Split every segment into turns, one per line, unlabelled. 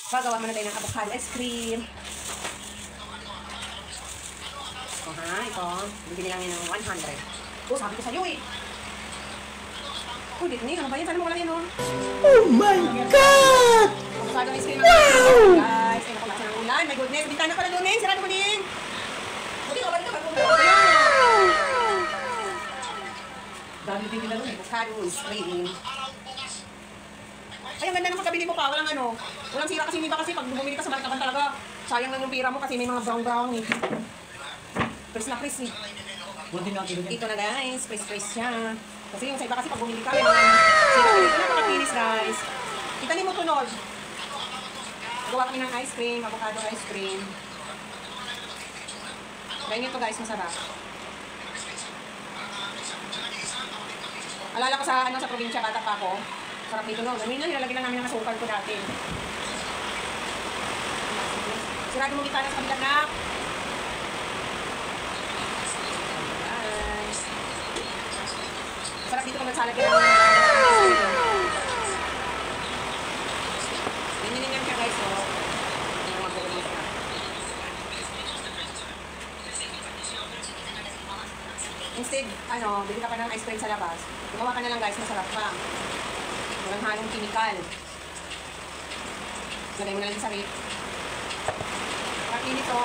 Gagawa muna tayo ng avocado ice cream. O ha, ito. Bibili lang yan ng 100. Sabi ko sa'yo eh. Dito ano ba yan? Sana mo wala yan, oh.
Oh my God!
Avocado ice cream. Wow! Guys, ay nakulasa ng ulan. My goodness, bintana pala doon eh. Sarado mo din. Buti ka, balik ka. Dami din nila doon. Avocado ice cream. Ay, ang ganda ng pagkabili mo pa. Walang ano. Walang sira kasi iba kasi pag bumili ka sa markaban talaga. Sayang lang yung pira mo kasi may mga brown eh. Press na press eh. Ito na guys. Press siya. Kasi yung sa iba kasi pag bumili ka, may mga sira. Ito na pagkakinis guys. Itanin mo tunod. Gawa kami ng ice cream. Avocado ice cream. Ganyan ito guys. Masarap. Alala ko sa sa probinsya, bata pa ako. Sarap dito no. Ganun lang, nilalagyan lang namin ng asukal ko dati. Sirado mo kita na sa kabilang na. Guys. Sarap dito kung nagsalagyan ng ganyan siya guys. So, yung mga buong siya. Instead, bili ka pa ng ice cream sa labas. Gumawa ka na lang guys, masarap pa. Walang halong chemical. Lagay mo na lang sa rip. Pakinit o.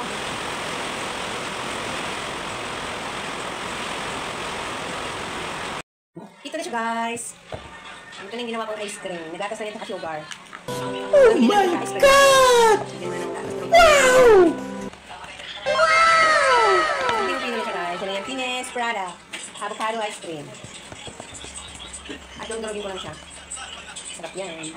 Ito na siya guys. Ito na yung ginawa kong ice cream. Nagatas na yung sugar.
Oh my God! Wow!
Hindi yung pinili siya guys. Ito na yung Tines Prada avocado ice cream. At durugin ko lang siya. Sarap yan.